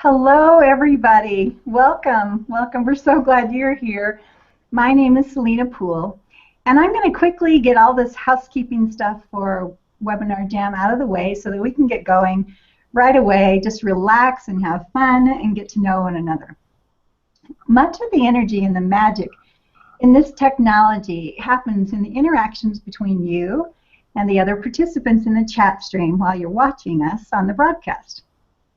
Hello, everybody. Welcome. Welcome. We're so glad you're here. My name is Selena Poole, and I'm going to quickly get all this housekeeping stuff for Webinar Jam out of the way so that we can get going right away. Just relax and have fun and get to know one another. Much of the energy and the magic in this technology happens in the interactions between you and the other participants in the chat stream while you're watching us on the broadcast.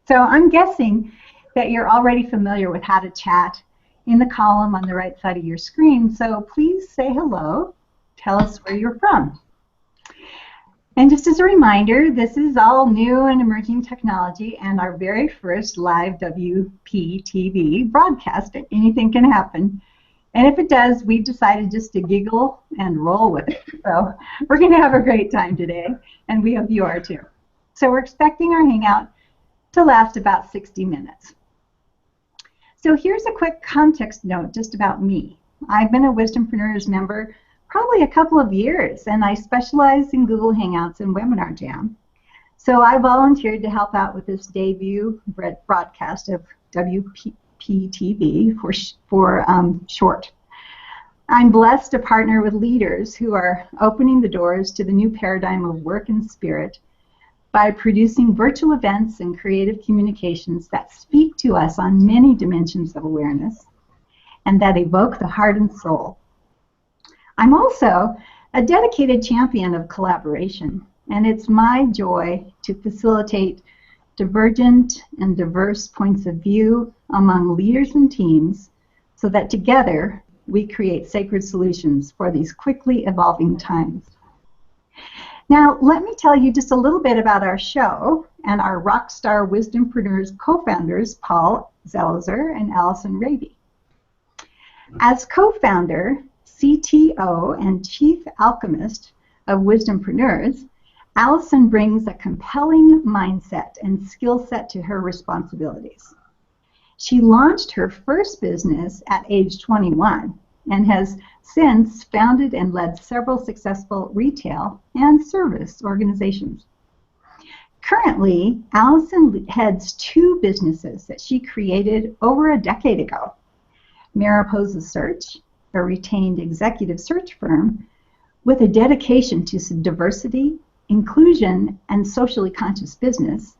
So I'm guessing that you're already familiar with how to chat in the column on the right side of your screen. So please say hello. Tell us where you're from. And just as a reminder, this is all new and emerging technology and our very first live WPTV broadcast. Anything can happen. And if it does, we've decided just to giggle and roll with it. So we're going to have a great time today, and we hope you are too. So we're expecting our hangout to last about 60 minutes. So here's a quick context note just about me. I've been a Wisdompreneurs member probably a couple of years, and I specialize in Google Hangouts and Webinar Jam. So I volunteered to help out with this debut broadcast of WPTV for short. I'm blessed to partner with leaders who are opening the doors to the new paradigm of work and spirit by producing virtual events and creative communications that speak to us on many dimensions of awareness and that evoke the heart and soul. I'm also a dedicated champion of collaboration, and it's my joy to facilitate divergent and diverse points of view among leaders and teams so that together we create sacred solutions for these quickly evolving times. Now, let me tell you just a little bit about our show and our Rockstar Wisdompreneurs co-founders, Paul Zelizer and Alison Raby. As co-founder, CTO, and Chief Alchemist of Wisdompreneurs, Alison brings a compelling mindset and skill set to her responsibilities. She launched her first business at age 21 and has since founded and led several successful retail and service organizations. Currently, Alison heads two businesses that she created over a decade ago. Mariposa Search, a retained executive search firm with a dedication to diversity, inclusion, and socially conscious business,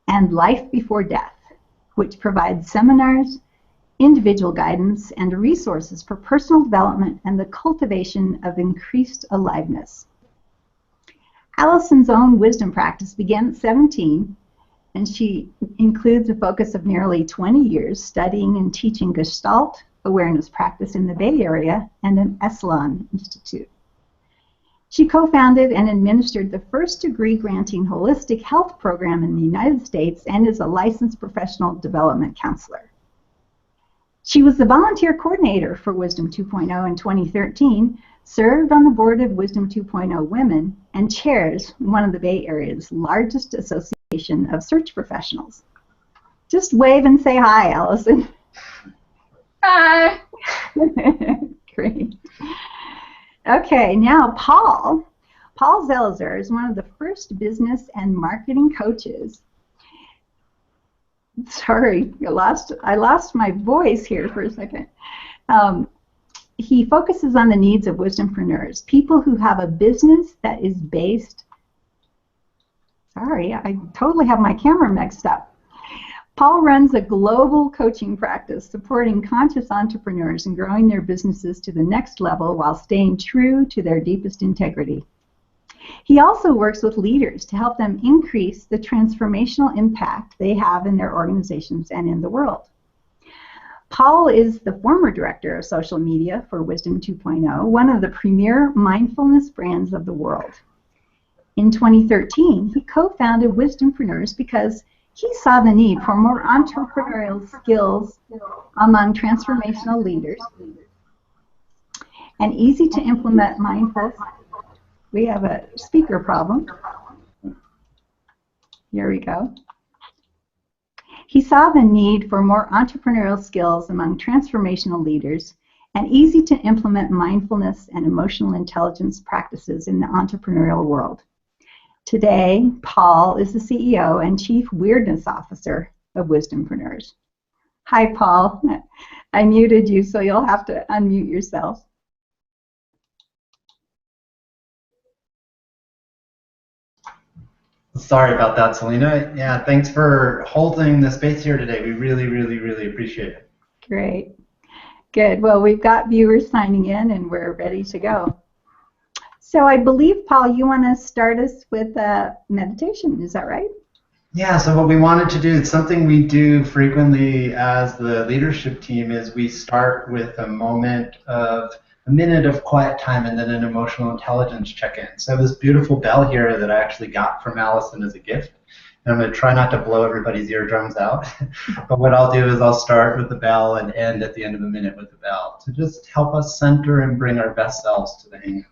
and Life Before Death, which provides seminars, individual guidance, and resources for personal development and the cultivation of increased aliveness. Alison's own wisdom practice began at 17, and she includes a focus of nearly 20 years studying and teaching Gestalt awareness practice in the Bay Area and an Esalen Institute. She co-founded and administered the first degree-granting holistic health program in the United States and is a licensed professional development counselor. She was the volunteer coordinator for Wisdom 2.0 in 2013, served on the board of Wisdom 2.0 Women, and chairs one of the Bay Area's largest association of search professionals. Just wave and say hi, Alison. Hi. Great. Okay, now Paul Zelizer is one of the first business and marketing coaches. Sorry, I lost my voice here for a second. He focuses on the needs of Wisdompreneurs, people who have a business that is based. Sorry, I totally have my camera mixed up. Paul runs a global coaching practice supporting conscious entrepreneurs and growing their businesses to the next level while staying true to their deepest integrity. He also works with leaders to help them increase the transformational impact they have in their organizations and in the world. Paul is the former director of social media for Wisdom 2.0, one of the premier mindfulness brands of the world. In 2013, he co-founded Wisdompreneurs because he saw the need for more entrepreneurial skills among transformational leaders and easy to implement mindfulness. We have a speaker problem. Here we go. He saw the need for more entrepreneurial skills among transformational leaders and easy to implement mindfulness and emotional intelligence practices in the entrepreneurial world. Today, Paul is the CEO and Chief Weirdness Officer of Wisdompreneurs. Hi, Paul. I muted you, so you'll have to unmute yourself. Sorry about that, Selena. Yeah, thanks for holding the space here today. We really, really, really appreciate it. Great. Good. Well, we've got viewers signing in, and we're ready to go. So I believe, Paul, you want to start us with a meditation. Is that right? Yeah, so what we wanted to do, it's something we do frequently as the leadership team, is we start with a minute of quiet time and then an emotional intelligence check-in. So I have this beautiful bell here that I actually got from Allison as a gift. And I'm going to try not to blow everybody's eardrums out. But what I'll do is I'll start with the bell and end at the end of the minute with the bell to just help us center and bring our best selves to the hangout.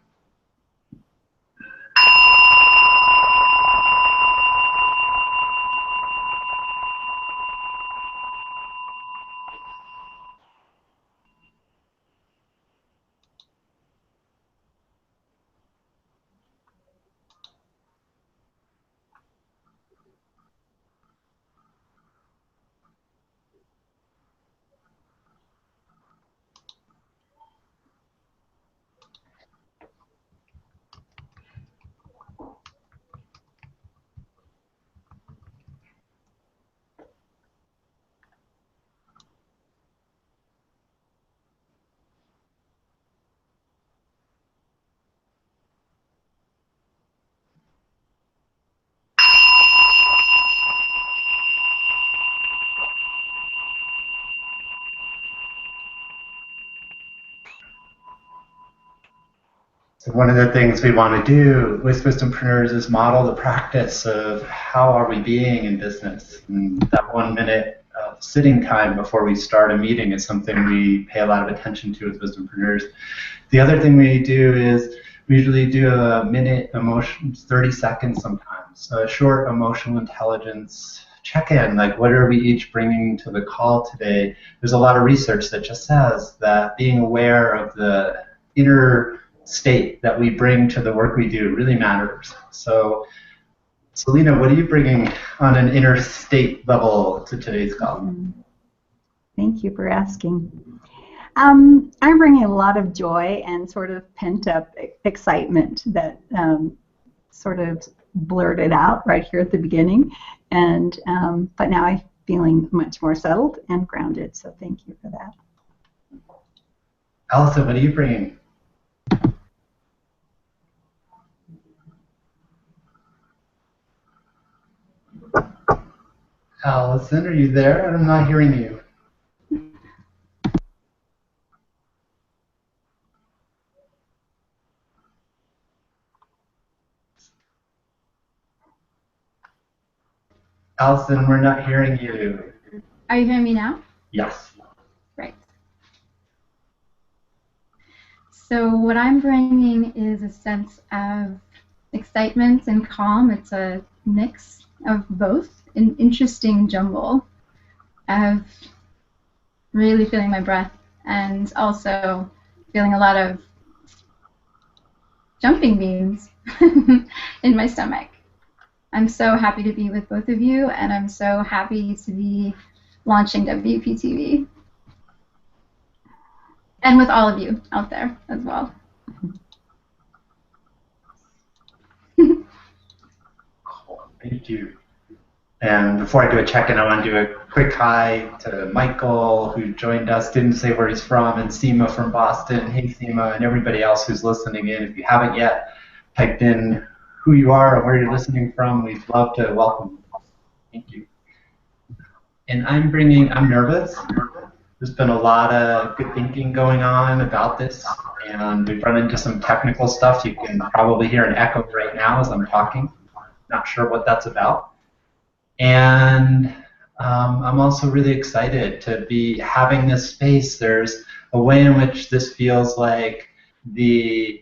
So one of the things we want to do with Wisdompreneurs is model the practice of how are we being in business. And that 1 minute of sitting time before we start a meeting is something we pay a lot of attention to as Wisdompreneurs. The other thing we do is we usually do a minute emotion, 30 seconds sometimes. So a short emotional intelligence check-in, like what are we each bringing to the call today? There's a lot of research that just says that being aware of the inner state that we bring to the work we do really matters. So, Selena, what are you bringing on an inner state level to today's call? Thank you for asking. I'm bringing a lot of joy and sort of pent-up excitement that sort of blurted out right here at the beginning, and but now I'm feeling much more settled and grounded. So thank you for that. Allison, what are you bringing? Allison, are you there? I'm not hearing you. Allison, we're not hearing you. Are you hearing me now? Yes. Right. So what I'm bringing is a sense of excitement and calm. It's a mix of both, an interesting jumble of really feeling my breath and also feeling a lot of jumping beans in my stomach. I'm so happy to be with both of you, and I'm so happy to be launching WPTV. And with all of you out there as well. Cool. Thank you. And before I do a check-in, I want to do a quick hi to Michael, who joined us, didn't say where he's from, and Seema from Boston. Hey, Seema, and everybody else who's listening in. If you haven't yet typed in who you are and where you're listening from, we'd love to welcome you. Thank you. And I'm nervous. There's been a lot of good thinking going on about this, and we've run into some technical stuff. You can probably hear an echo right now as I'm talking. Not sure what that's about. And I'm also really excited to be having this space. There's a way in which this feels like the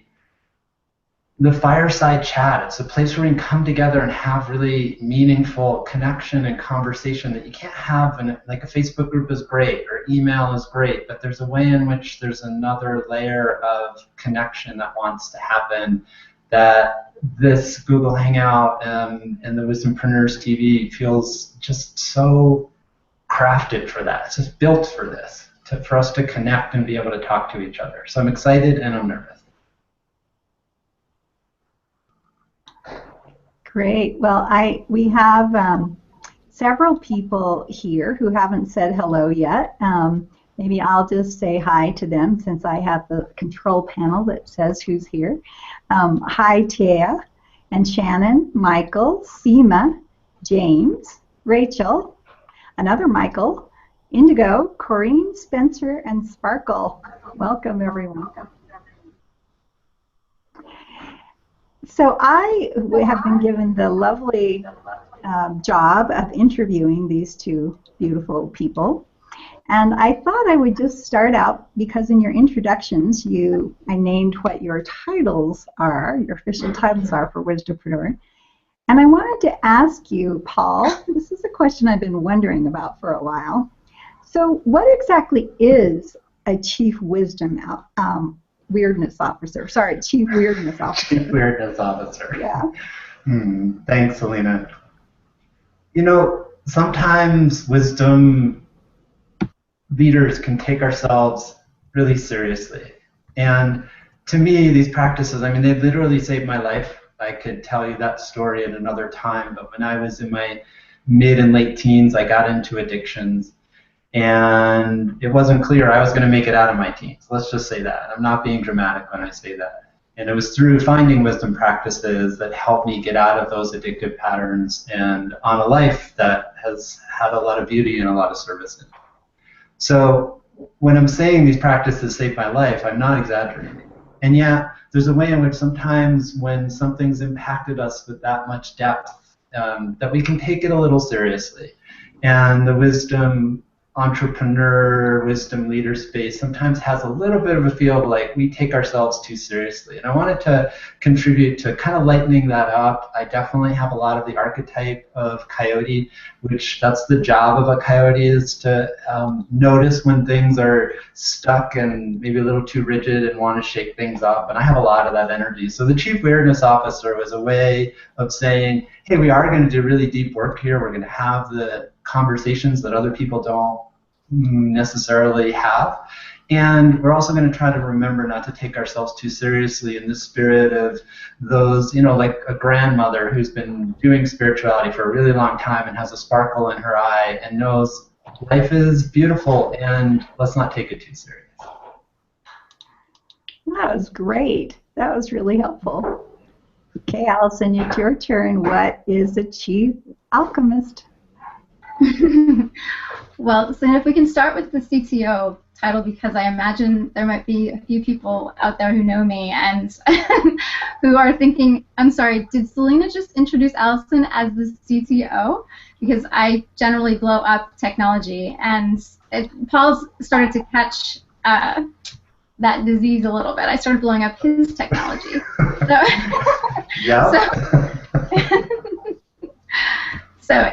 fireside chat. It's a place where we can come together and have really meaningful connection and conversation that you can't have in, like, a Facebook group is great or email is great, but there's a way in which there's another layer of connection that wants to happen that this Google Hangout and the Wisdompreneurs TV feels just so crafted for that. It's just built for this, for us to connect and be able to talk to each other. So I'm excited and I'm nervous. Great. Well, we have several people here who haven't said hello yet. Maybe I'll just say hi to them since I have the control panel that says who's here. Hi, Tia and Shannon, Michael, Seema, James, Rachel, another Michael, Indigo, Corinne, Spencer, and Sparkle. Welcome, everyone. So I have been given the lovely job of interviewing these two beautiful people. And I thought I would just start out because in your introductions, I named what your titles are, your official titles are for Wisdompreneur. And I wanted to ask you, Paul, this is a question I've been wondering about for a while. So what exactly is a Chief Weirdness Officer? Sorry, Chief Weirdness Officer. Chief Weirdness Officer. Yeah. Thanks, Selena. You know, sometimes wisdom leaders can take ourselves really seriously. And to me, these practices, I mean, they literally saved my life. I could tell you that story at another time, but when I was in my mid and late teens, I got into addictions. And it wasn't clear I was going to make it out of my teens. Let's just say that. I'm not being dramatic when I say that. And it was through finding wisdom practices that helped me get out of those addictive patterns and on a life that has had a lot of beauty and a lot of service in it. So when I'm saying these practices saved my life, I'm not exaggerating. And yet, there's a way in which sometimes when something's impacted us with that much depth, that we can take it a little seriously. And the wisdom entrepreneur, wisdom leader space sometimes has a little bit of a feel of like we take ourselves too seriously. And I wanted to contribute to kind of lightening that up. I definitely have a lot of the archetype of coyote, which that's the job of a coyote, is to notice when things are stuck and maybe a little too rigid and want to shake things up. And I have a lot of that energy. So the Chief Weirdness Officer was a way of saying, hey, we are going to do really deep work here. We're going to have the conversations that other people don't necessarily have. And we're also going to try to remember not to take ourselves too seriously in the spirit of those, you know, like a grandmother who's been doing spirituality for a really long time and has a sparkle in her eye and knows life is beautiful and let's not take it too serious. That was great. That was really helpful. Okay, Allison, it's your turn. What is a chief alchemist? Well, so if we can start with the CTO title, because I imagine there might be a few people out there who know me and who are thinking, I'm sorry, did Selena just introduce Allison as the CTO? Because I generally blow up technology, and Paul's started to catch that disease a little bit. I started blowing up his technology. So, Yeah. So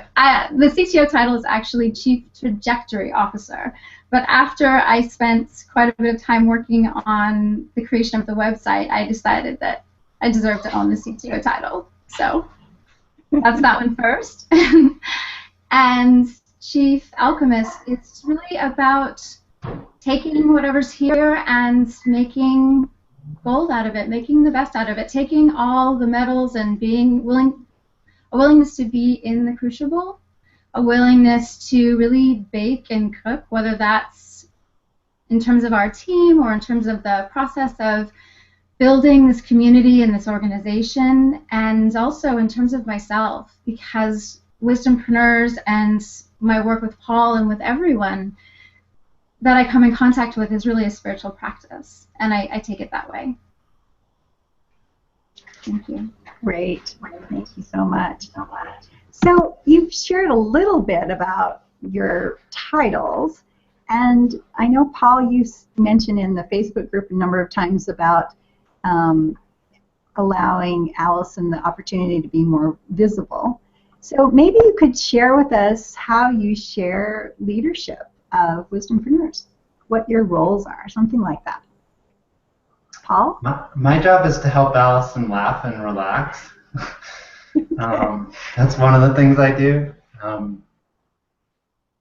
the CTO title is actually Chief Trajectory Officer, but after I spent quite a bit of time working on the creation of the website, I decided that I deserve to own the CTO title. So that's that one first. And Chief Alchemist, it's really about taking whatever's here and making gold out of it, making the best out of it, taking all the metals and being a willingness to be in the crucible, a willingness to really bake and cook, whether that's in terms of our team or in terms of the process of building this community and this organization, and also in terms of myself, because Wisdompreneurs and my work with Paul and with everyone that I come in contact with is really a spiritual practice, and I take it that way. Thank you. Great. Thank you so much. So you've shared a little bit about your titles, and I know, Paul, you mentioned in the Facebook group a number of times about allowing Allison the opportunity to be more visible. So maybe you could share with us how you share leadership of Wisdompreneurs, what your roles are, something like that. Paul? My job is to help Allison laugh and relax. That's one of the things I do.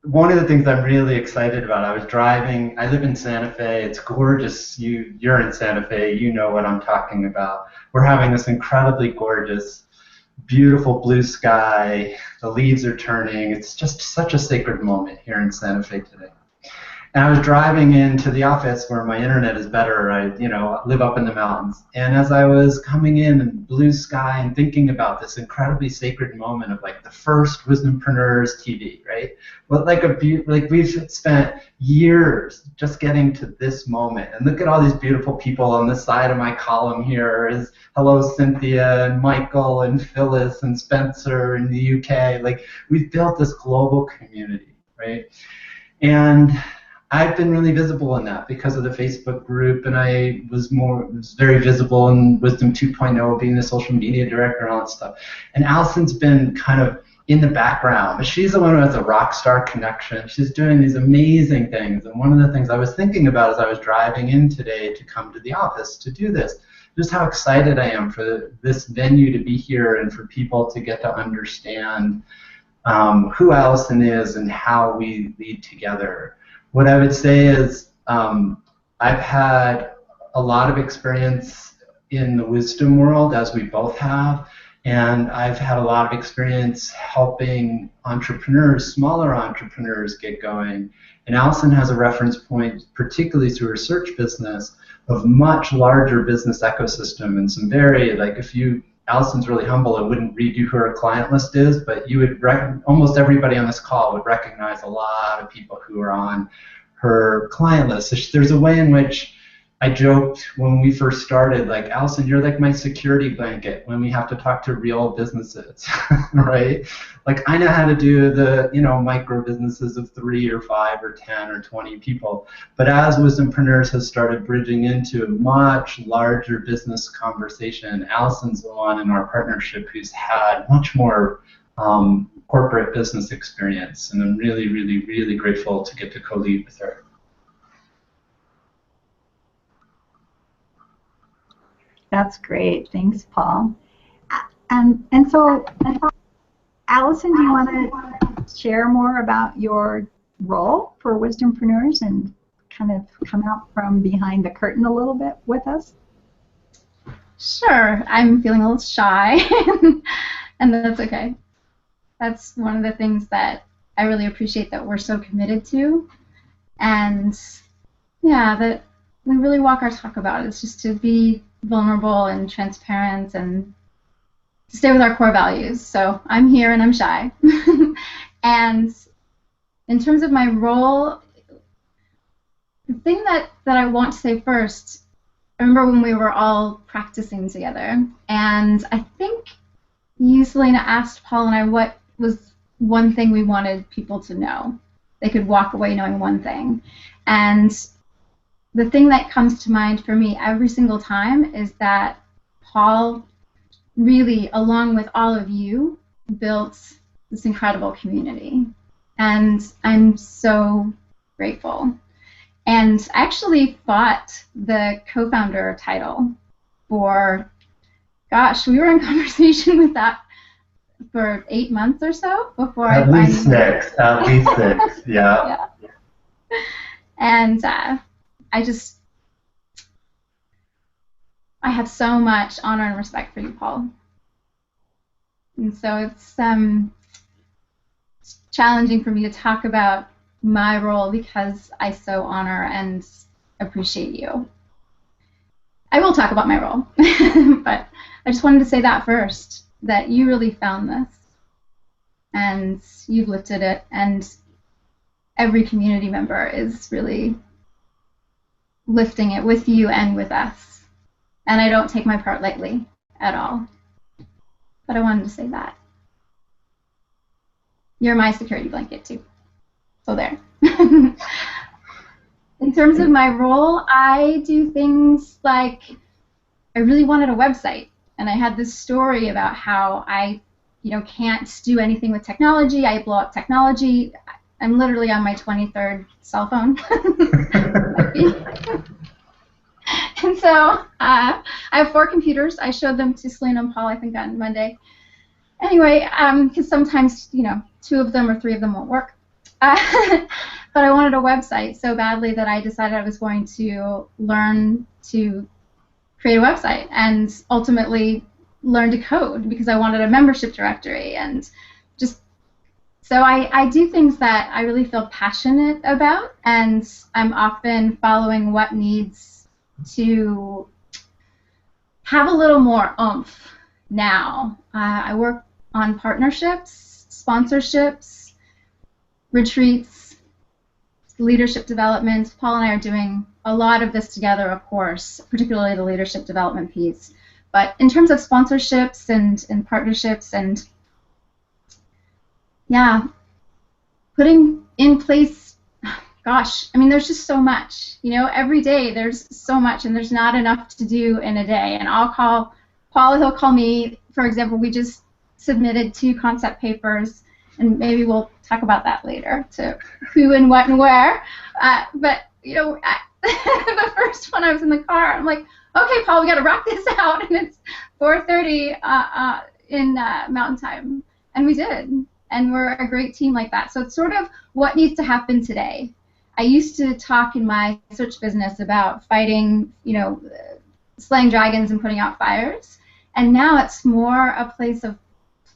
one of the things I'm really excited about, I was driving, I live in Santa Fe, it's gorgeous, you're in Santa Fe, you know what I'm talking about. We're having this incredibly gorgeous, beautiful blue sky, the leaves are turning, it's just such a sacred moment here in Santa Fe today. And I was driving into the office where my internet is better. I, live up in the mountains. And as I was coming in blue sky and thinking about this incredibly sacred moment of like the first Wisdompreneurs TV, right? Well, like we've spent years just getting to this moment. And look at all these beautiful people on the side of my column here. Is hello Cynthia and Michael and Phyllis and Spencer in the UK. Like we've built this global community, right? And I've been really visible in that because of the Facebook group, and I was very visible in Wisdom 2.0, being the social media director and all that stuff. And Alison's been kind of in the background, but she's the one who has a rock star connection. She's doing these amazing things. And one of the things I was thinking about as I was driving in today to come to the office to do this, just how excited I am for this venue to be here and for people to get to understand who Alison is and how we lead together. What I would say is I've had a lot of experience in the wisdom world, as we both have, and I've had a lot of experience helping entrepreneurs, smaller entrepreneurs, get going. And Alison has a reference point, particularly through her search business, of much larger business ecosystem and some very, Alison's really humble and wouldn't read you who her client list is, but you would almost everybody on this call would recognize a lot of people who are on her client list. So there's a way in which I joked when we first started, like, Alison, you're like my security blanket when we have to talk to real businesses, right? Like, I know how to do the, micro businesses of 3 or 5 or 10 or 20 people. But as Wisdompreneurs has started bridging into a much larger business conversation, Alison's the one in our partnership who's had much more corporate business experience. And I'm really, really, really grateful to get to co-lead with her. That's great. Thanks, Paul. And so, Alison, do you want to share more about your role for Wisdompreneurs and kind of come out from behind the curtain a little bit with us? Sure. I'm feeling a little shy, and that's okay. That's one of the things that I really appreciate that we're so committed to, and yeah, that we really walk our talk about. It's just to be vulnerable and transparent and to stay with our core values. So I'm here and I'm shy. And in terms of my role, the thing that I want to say first, I remember when we were all practicing together, and I think you, Selena, asked Paul and I what was one thing we wanted people to know. They could walk away knowing one thing. And the thing that comes to mind for me every single time is that Paul really, along with all of you, built this incredible community. And I'm so grateful. And I actually fought the co-founder title for, gosh, we were in conversation with that for 8 months or so before at least 6, yeah. Yeah. And I have so much honor and respect for you, Paul. And so it's challenging for me to talk about my role because I so honor and appreciate you. I will talk about my role, but I just wanted to say that first, that you really found this, and you've lifted it, and every community member is really lifting it with you and with us. And I don't take my part lightly at all. But I wanted to say that. You're my security blanket too. So there. In terms of my role, I do things like, I really wanted a website, and I had this story about how I, can't do anything with technology. I blow up technology. I'm literally on my 23rd cell phone. And so I have 4 computers. I showed them to Selena and Paul, I think, on Monday. Anyway, because sometimes, 2 of them or 3 of them won't work. but I wanted a website so badly that I decided I was going to learn to create a website and ultimately learn to code because I wanted a membership directory. And just so I do things that I really feel passionate about, and I'm often following what needs to have a little more oomph now. I work on partnerships, sponsorships, retreats, leadership development. Paul and I are doing a lot of this together, of course, particularly the leadership development piece. But in terms of sponsorships and partnerships and, yeah, putting in place, gosh, I mean, there's just so much. You know, every day there's so much, and there's not enough to do in a day. And I'll call Paul, he'll call me. For example, we just submitted 2 concept papers, and maybe we'll talk about that later, to who and what and where. But, you know, the first one I was in the car, I'm like, okay, Paul, we got to wrap this out, and it's 4:30 in Mountain Time. And we did. And we're a great team like that. So it's sort of what needs to happen today. I used to talk in my search business about fighting, you know, slaying dragons and putting out fires. And now it's more a place of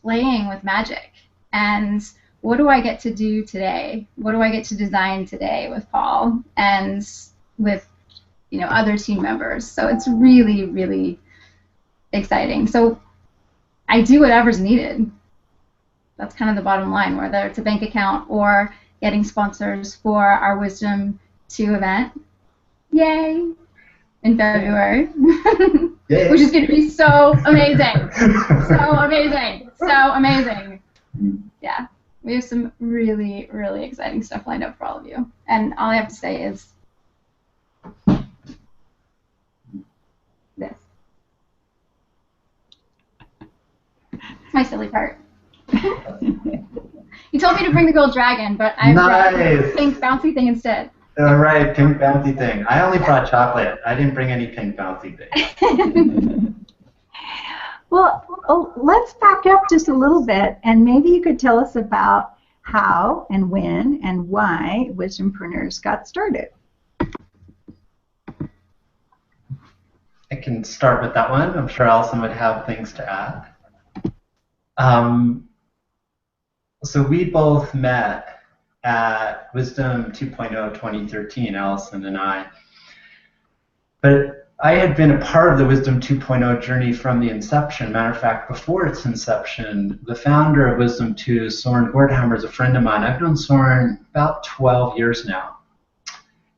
playing with magic. And what do I get to do today? What do I get to design today with Paul and with, you know, other team members? So it's really, really exciting. So I do whatever's needed. That's kind of the bottom line, whether it's a bank account or getting sponsors for our Wisdom 2 event. Yay! In February. Which is going to be so amazing. So amazing. So amazing. Yeah. We have some really, really exciting stuff lined up for all of you. And all I have to say is this. It's my silly part. You told me to bring the gold dragon, but I brought the pink bouncy thing instead. All right, pink bouncy thing. I only brought chocolate. I didn't bring any pink bouncy thing. Well, let's back up just a little bit, and maybe you could tell us about how and when and why Wisdompreneurs got started. I can start with that one. I'm sure Alison would have things to add. So we both met at Wisdom 2.0 2013, Alison and I. But I had been a part of the Wisdom 2.0 journey from the inception. Matter of fact, before its inception, the founder of Wisdom 2, Soren Gordhammer, is a friend of mine. I've known Soren about 12 years now.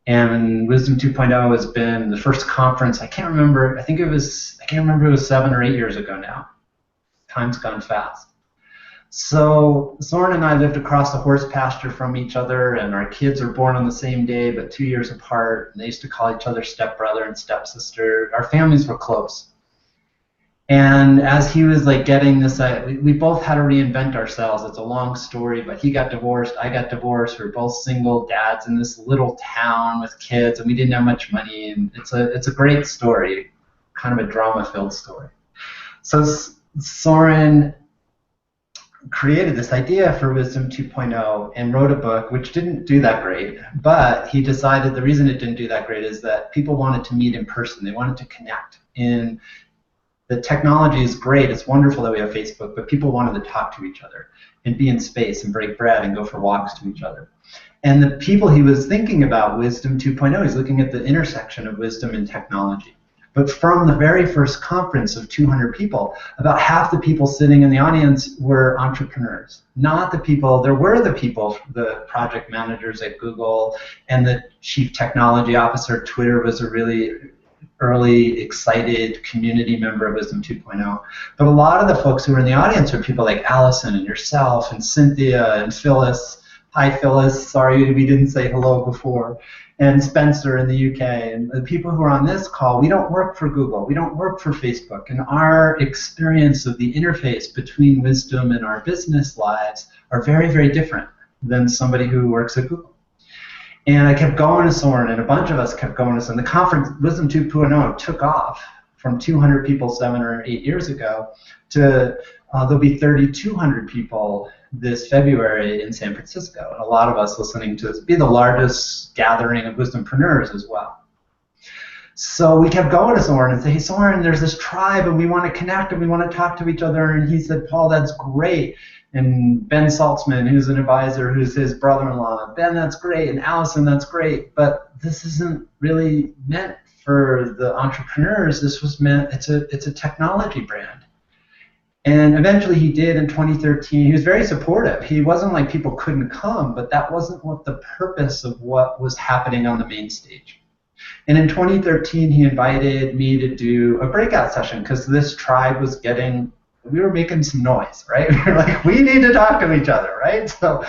And Wisdom 2.0 has been the first conference. I can't remember. I can't remember. It was 7 or 8 years ago now. Time's gone fast. So Soren and I lived across the horse pasture from each other, and our kids were born on the same day but 2 years apart, and they used to call each other stepbrother and stepsister. Our families were close. And as he was like getting this, we both had to reinvent ourselves. It's a long story, but he got divorced, I got divorced. We were both single dads in this little town with kids, and we didn't have much money. And it's a great story, kind of a drama-filled story. So Soren created this idea for Wisdom 2.0 and wrote a book which didn't do that great, but he decided the reason it didn't do that great is that people wanted to meet in person. They wanted to connect. And the technology is great. It's wonderful that we have Facebook, but people wanted to talk to each other and be in space and break bread and go for walks to each other. And the people he was thinking about Wisdom 2.0, he's looking at the intersection of wisdom and technology. But from the very first conference of 200 people, about half the people sitting in the audience were entrepreneurs. Not the people, there were the people, the project managers at Google, and the chief technology officer at Twitter was a really early, excited community member of Wisdom 2.0. But a lot of the folks who were in the audience were people like Allison and yourself and Cynthia and Phyllis. Hi, Phyllis. Sorry we didn't say hello before. And Spencer in the UK, and the people who are on this call, we don't work for Google, we don't work for Facebook, and our experience of the interface between wisdom and our business lives are very, very different than somebody who works at Google. And I kept going to Soren, and a bunch of us kept going to Soren. The conference, Wisdom 2.0, took off from 200 people 7 or 8 years ago to there'll be 3,200 people this February in San Francisco, and a lot of us listening to this be the largest gathering of wisdompreneurs as well. So we kept going to Soren and say, hey, Soren, there's this tribe, and we want to connect, and we want to talk to each other. And he said, Paul, that's great. And Ben Saltzman, who's an advisor, who's his brother-in-law, Ben, that's great. And Allison, that's great. But this isn't really meant for the entrepreneurs. This was meant, it's a technology brand. And eventually he did in 2013. He was very supportive. He wasn't like people couldn't come, but that wasn't what the purpose of what was happening on the main stage. And in 2013, he invited me to do a breakout session because this tribe was we were making some noise, right? We were like, we need to talk to each other, right? So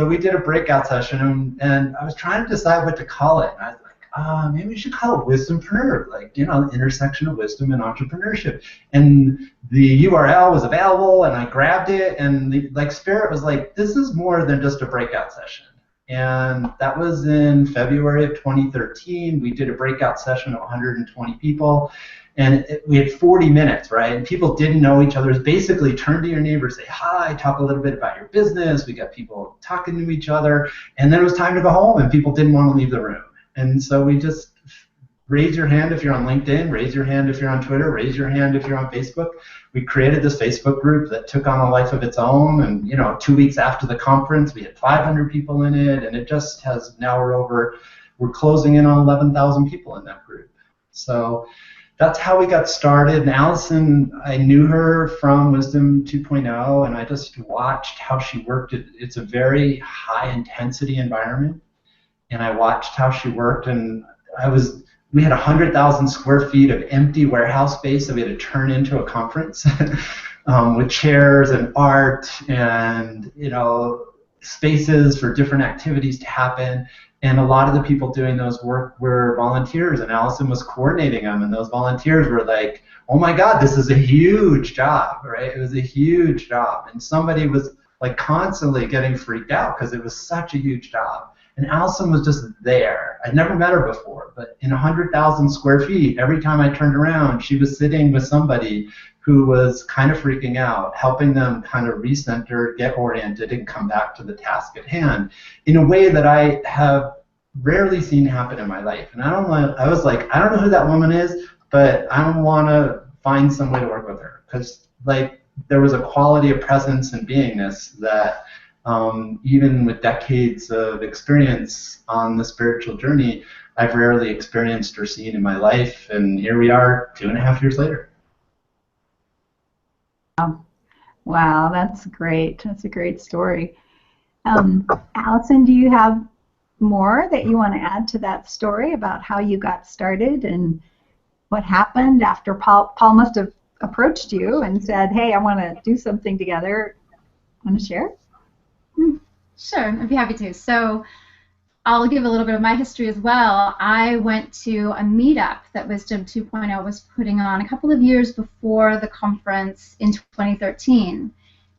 we did a breakout session, and I was trying to decide what to call it. And I was like, maybe we should call it Wisdompreneur, like, you know, the intersection of wisdom and entrepreneurship. And the URL was available, and I grabbed it, and Spirit was like, this is more than just a breakout session. And that was in February of 2013. We did a breakout session of 120 people, and we had 40 minutes, right? And people didn't know each other. It's basically turn to your neighbor, say hi, talk a little bit about your business. We got people talking to each other, and then it was time to go home, and people didn't want to leave the room. And so we just raise your hand if you're on LinkedIn, raise your hand if you're on Twitter, raise your hand if you're on Facebook. We created this Facebook group that took on a life of its own, and 2 weeks after the conference, we had 500 people in it, and it just has, now we're closing in on 11,000 people in that group. So that's how we got started. And Allison, I knew her from Wisdom 2.0, and I just watched how she worked. It's a very high intensity environment, and I watched how she worked, and we had 100,000 square feet of empty warehouse space that we had to turn into a conference with chairs and art and spaces for different activities to happen. And a lot of the people doing those work were volunteers, and Allison was coordinating them. And those volunteers were like, "Oh my God, this is a huge job, right?" It was a huge job, and somebody was like constantly getting freaked out because it was such a huge job. And Allison was just there. I'd never met her before, but in 100,000 square feet, every time I turned around, she was sitting with somebody who was kind of freaking out, helping them kind of recenter, get oriented, and come back to the task at hand in a way that I have rarely seen happen in my life. And I was like, I don't know who that woman is, but I want to find some way to work with her, because there was a quality of presence and beingness that even with decades of experience on the spiritual journey, I've rarely experienced or seen in my life, and here we are 2.5 years later. Wow, that's great. That's a great story. Allison, do you have more that you want to add to that story about how you got started and what happened after Paul must have approached you and said, hey, I want to do something together? Want to share? Sure, I'd be happy to. So I'll give a little bit of my history as well. I went to a meetup that Wisdom 2.0 was putting on a couple of years before the conference in 2013.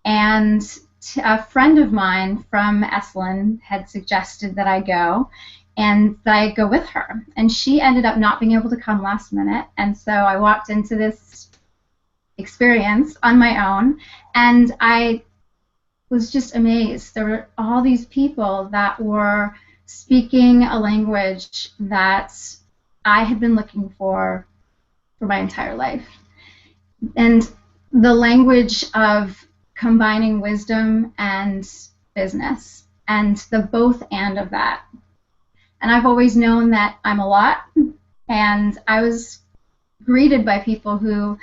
And a friend of mine from Esalen had suggested that I go, and that I go with her. And she ended up not being able to come last minute, and so I walked into this experience on my own, and I was just amazed. There were all these people that were speaking a language that I had been looking for my entire life. And the language of combining wisdom and business, and the both and of that. And I've always known that I'm a lot, and I was greeted by people who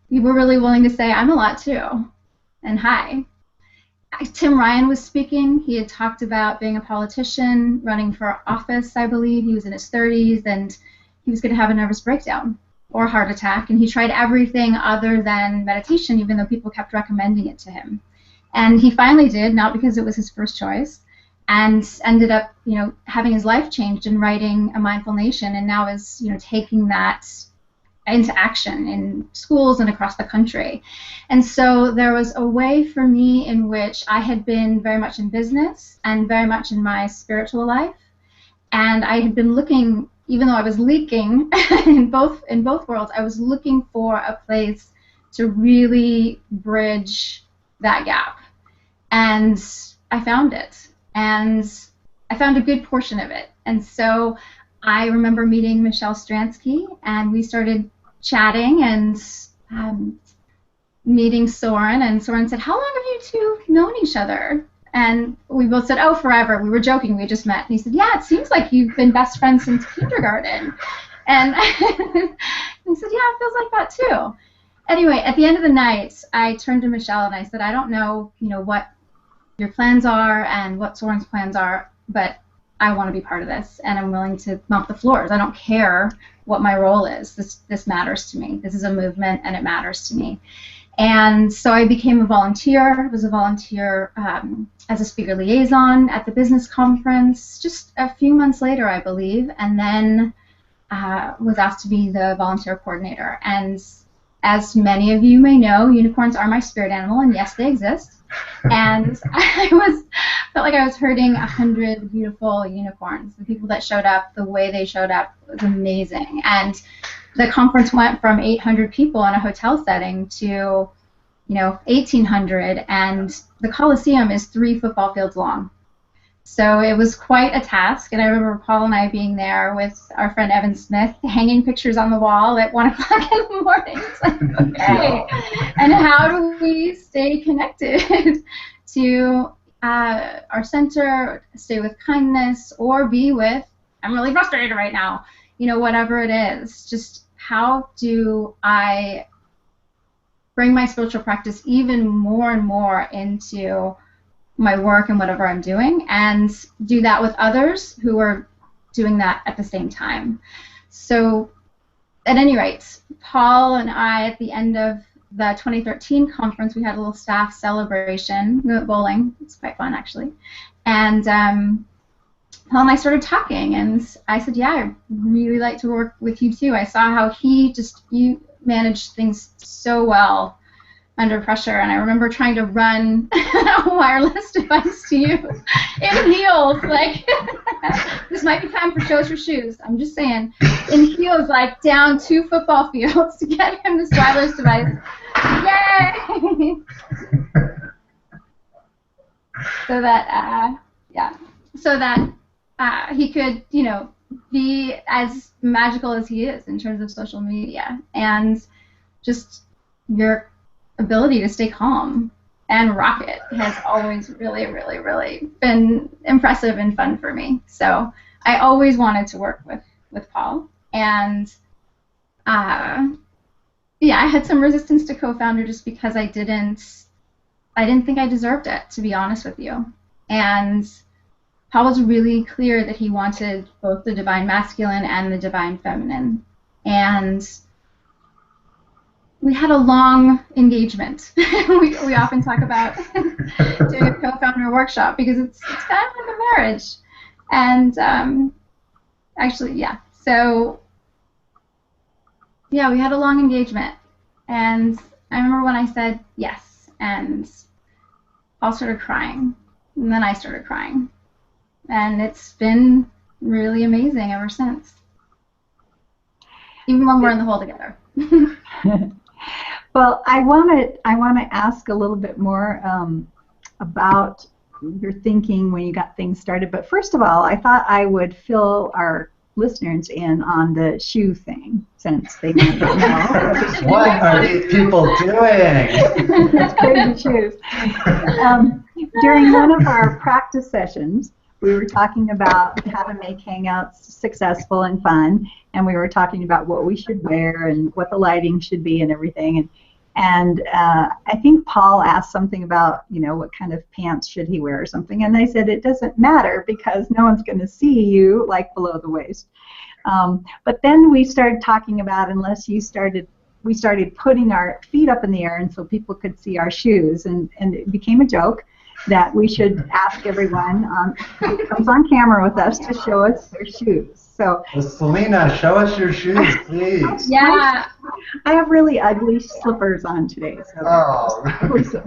were really willing to say, I'm a lot too, and hi. Tim Ryan was speaking. He had talked about being a politician, running for office, I believe. He was in his 30s, and he was going to have a nervous breakdown or a heart attack, and he tried everything other than meditation, even though people kept recommending it to him. And he finally did, not because it was his first choice, and ended up, having his life changed and writing A Mindful Nation, and now is, taking that into action in schools and across the country. And so there was a way for me in which I had been very much in business and very much in my spiritual life, and I had been looking, even though I was leaking in both worlds, I was looking for a place to really bridge that gap. And I found it, and I found a good portion of it. And so I remember meeting Michelle Stransky, and we started chatting and meeting Soren, and Soren said, "How long have you two known each other?" And we both said, "Oh, forever." We were joking, we just met. And he said, "Yeah, it seems like you've been best friends since kindergarten." And he said, "Yeah, it feels like that too." Anyway, at the end of the night, I turned to Michelle and I said, "I don't know, what your plans are and what Soren's plans are, but I want to be part of this, and I'm willing to mop the floors. I don't care what my role is. This matters to me. This is a movement, and it matters to me." And so I became a volunteer. I was a volunteer as a speaker liaison at the business conference just a few months later, I believe, and then was asked to be the volunteer coordinator. And as many of you may know, unicorns are my spirit animal, and yes, they exist. And I felt like I was herding 100 beautiful unicorns. The people that showed up, the way they showed up was amazing. And the conference went from 800 people in a hotel setting to 1,800, and the Coliseum is 3 football fields long. So it was quite a task, and I remember Paul and I being there with our friend Evan Smith, hanging pictures on the wall at 1 o'clock in the morning. It's like, okay, and how do we stay connected to our center, stay with kindness, or be with, I'm really frustrated right now, whatever it is. Just how do I bring my spiritual practice even more and more into my work and whatever I'm doing, and do that with others who are doing that at the same time. So at any rate, Paul and I, at the end of the 2013 conference, we had a little staff celebration. We went bowling. It's quite fun, actually. And Paul and I started talking, and I said, "Yeah, I'd really like to work with you too. I saw how you managed things so well under pressure, and I remember trying to run a wireless device to you in heels, like, this might be time for shows for shoes, I'm just saying, in heels, like, down 2 football fields to get him this wireless device. Yay! So that he could, be as magical as he is in terms of social media, and just your ability to stay calm and rock it has always really, really, really been impressive and fun for me. So I always wanted to work with Paul, and I had some resistance to co-founder just because I didn't think I deserved it, to be honest with you. And Paul was really clear that he wanted both the divine masculine and the divine feminine, and we had a long engagement. we often talk about doing a co-founder workshop because it's kind of like a marriage. And actually, yeah. So, yeah, we had a long engagement. And I remember when I said yes, and Paul started crying. And then I started crying. And it's been really amazing ever since. Even when we're in the hole together. Well, I want to ask a little bit more about your thinking when you got things started. But first of all, I thought I would fill our listeners in on the shoe thing, since they don't know. What are these people doing? That's crazy shoes. During one of our practice sessions, we were talking about how to make Hangouts successful and fun, and we were talking about what we should wear and what the lighting should be and everything. And I think Paul asked something about, what kind of pants should he wear or something, and I said it doesn't matter because no one's going to see you like below the waist. But then we started talking about we started putting our feet up in the air and so people could see our shoes, and it became a joke that we should ask everyone who comes on camera with us to show us their shoes. So, Selena, show us your shoes, please. Yeah. I have really ugly slippers on today. So Oh.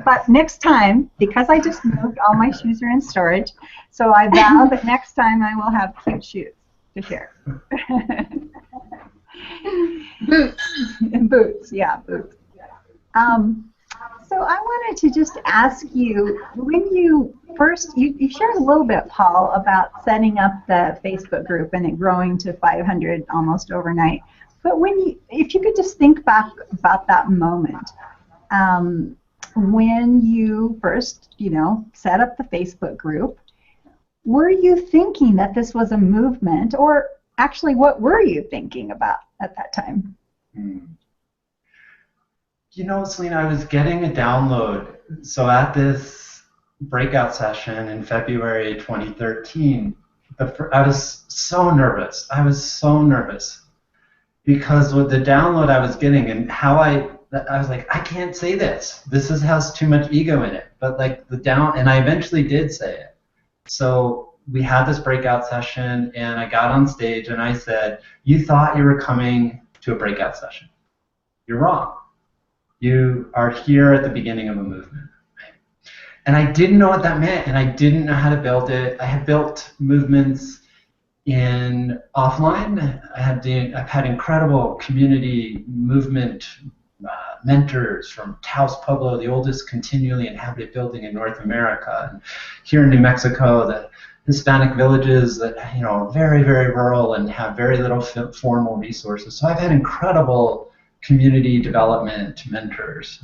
But next time, because I just moved, all my shoes are in storage, so I vow that next time I will have cute shoes to share. Boots. Boots, yeah, boots. So I wanted to just ask you, when you first, you shared a little bit, Paul, about setting up the Facebook group and it growing to 500 almost overnight. But if you could just think back about that moment, when you first, set up the Facebook group, were you thinking that this was a movement, or actually, what were you thinking about at that time? Selena, I was getting a download. So at this breakout session in February 2013, I was so nervous. I was so nervous because with the download I was getting and how I was like, I can't say this. This has too much ego in it. But like and I eventually did say it. So we had this breakout session and I got on stage and I said, you thought you were coming to a breakout session. You're wrong. You are here at the beginning of a movement. Right? And I didn't know what that meant, and I didn't know how to build it. I had built movements in offline. I've had incredible community movement mentors from Taos Pueblo, the oldest continually inhabited building in North America, and here in New Mexico, the Hispanic villages that are very, very rural and have very little formal resources. So I've had incredible community development mentors,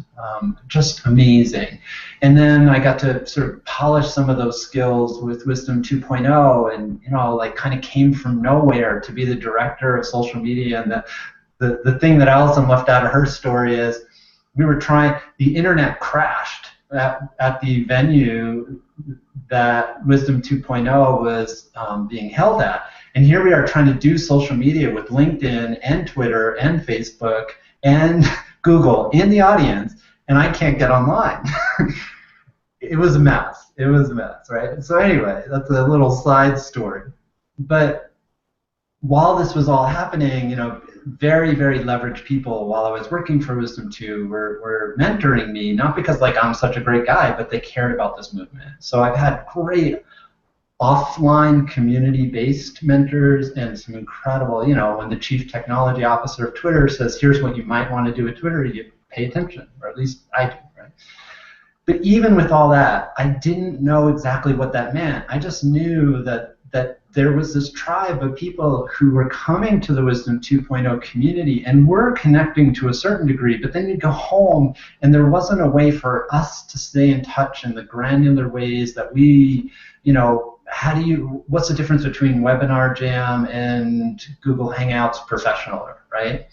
just amazing. And then I got to sort of polish some of those skills with Wisdom 2.0, and like kind of came from nowhere to be the director of social media. And the thing that Allison left out of her story is the internet crashed at the venue that Wisdom 2.0 was being held at. And here we are trying to do social media with LinkedIn and Twitter and Facebook and Google in the audience, and I can't get online. It was a mess. It was a mess, right? So anyway, that's a little side story. But while this was all happening, very, very leveraged people while I was working for Wisdom 2 were mentoring me, not because like I'm such a great guy, but they cared about this movement. So I've had great offline community-based mentors and some incredible, when the chief technology officer of Twitter says, here's what you might want to do with Twitter, you pay attention, or at least I do, right? But even with all that, I didn't know exactly what that meant. I just knew that there was this tribe of people who were coming to the Wisdom 2.0 community and were connecting to a certain degree, but then you'd go home and there wasn't a way for us to stay in touch in the granular ways that we, what's the difference between Webinar Jam and Google Hangouts Professional, right?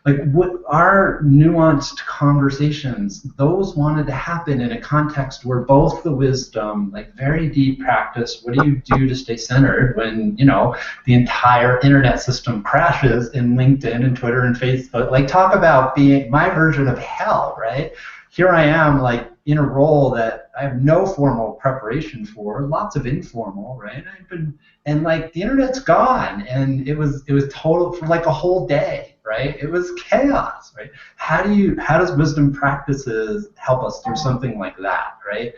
Like what our nuanced conversations, those wanted to happen in a context where both the wisdom, like very deep practice, what do you do to stay centered when, the entire internet system crashes in LinkedIn and Twitter and Facebook? Like talk about being my version of hell, right? Here I am, like in a role that I have no formal preparation for, lots of informal, right? And like the internet's gone, and it was total for like a whole day, right? It was chaos, right? How does wisdom practices help us through something like that, right?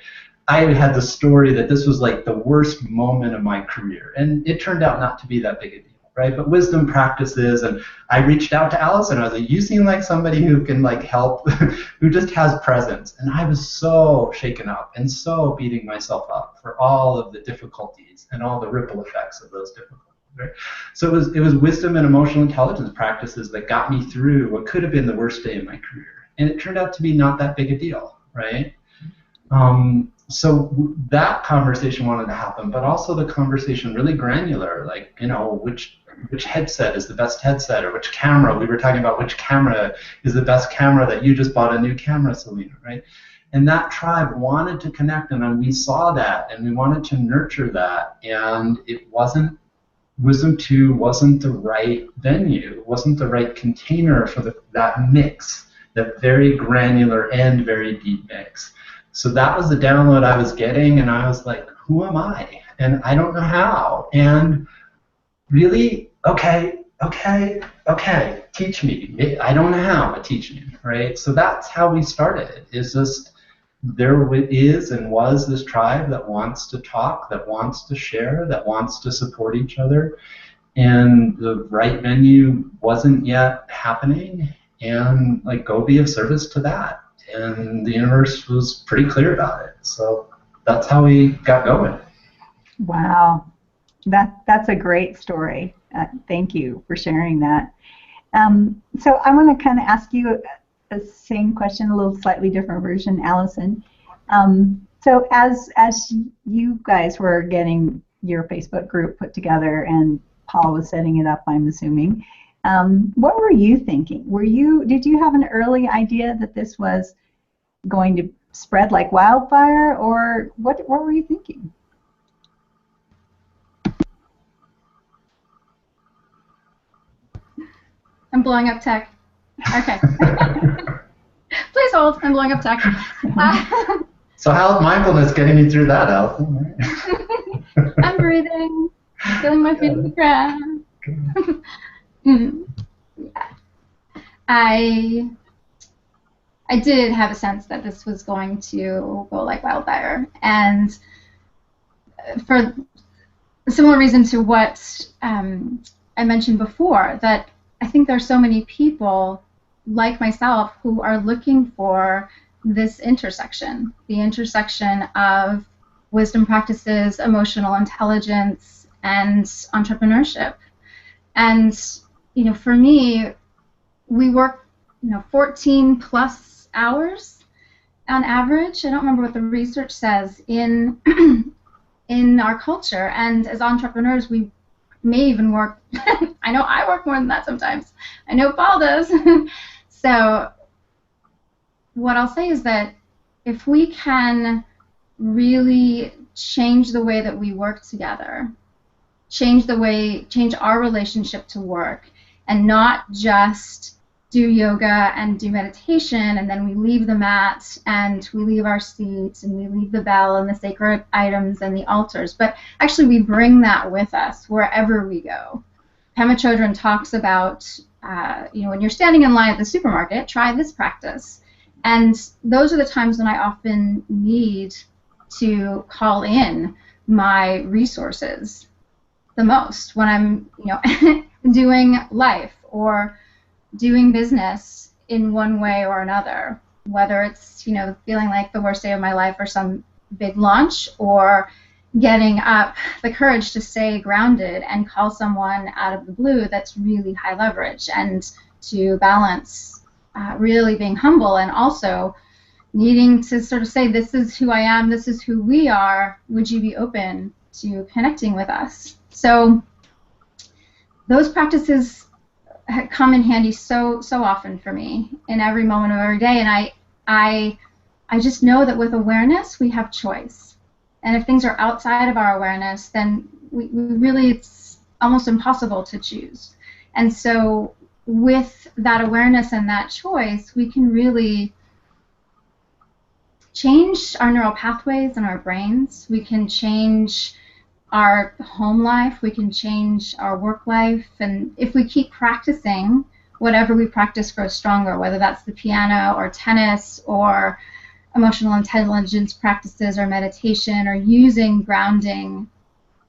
I had the story that this was like the worst moment of my career, and it turned out not to be that big a deal. Right, but wisdom practices, and I reached out to Allison. I was like, you seem like somebody who can like help, who just has presence. And I was so shaken up and so beating myself up for all of the difficulties and all the ripple effects of those difficulties. Right? So it was wisdom and emotional intelligence practices that got me through what could have been the worst day of my career. And it turned out to be not that big a deal, right? So that conversation wanted to happen, but also the conversation really granular, like, which headset is the best headset, or which camera. We were talking about which camera is the best camera that you just bought a new camera, Selena, right? And that tribe wanted to connect, and we saw that, and we wanted to nurture that, and it wasn't, Wisdom 2 wasn't the right venue, wasn't the right container for that mix, that very granular and very deep mix. So that was the download I was getting, and I was like, who am I? And I don't know how. And really, okay, teach me. I don't know how, but teach me, right? So that's how we started. It's just there is and was this tribe that wants to talk, that wants to share, that wants to support each other. And the right venue wasn't yet happening, and like go be of service to that. and the universe was pretty clear about it. So that's how we got going. Wow, that's a great story. Thank you for sharing that. So I want to kind of ask you the same question, a little slightly different version, Allison. So as you guys were getting your Facebook group put together and Paul was setting it up, I'm assuming, what were you thinking? Did you have an early idea that this was going to spread like wildfire, or what were you thinking? I'm blowing up tech. Okay. Please hold. I'm blowing up tech. So how's mindfulness getting you through that, Alison? I'm breathing, feeling my feet on the ground. I did have a sense that this was going to go like wildfire, and for a similar reason to what I mentioned before, that I think there are so many people like myself who are looking for this intersection, the intersection of wisdom practices, emotional intelligence, and entrepreneurship. And for me, we work 14 plus hours on average. I don't remember what the research says in in our culture, and as entrepreneurs we may even work I know I work more than that sometimes. I know Paul does. So what I'll say is that if we can really change the way that we work together, change our relationship to work, and not just do yoga and do meditation and then we leave the mat and we leave our seats and we leave the bell and the sacred items and the altars, but actually we bring that with us wherever we go. Pema Chodron talks about, when you're standing in line at the supermarket, try this practice. And those are the times when I often need to call in my resources the most, when I'm doing life or doing business in one way or another, whether it's feeling like the worst day of my life or some big launch, or getting up the courage to stay grounded and call someone out of the blue that's really high leverage, and to balance really being humble and also needing to sort of say, this is who I am, this is who we are, would you be open to connecting with us? So those practices come in handy so often for me in every moment of every day, and I just know that with awareness we have choice, and if things are outside of our awareness, then we really, it's almost impossible to choose. And so with that awareness and that choice, we can really change our neural pathways in our brains. We can change our home life, we can change our work life, and if we keep practicing, whatever we practice grows stronger, whether that's the piano or tennis or emotional intelligence practices or meditation or using grounding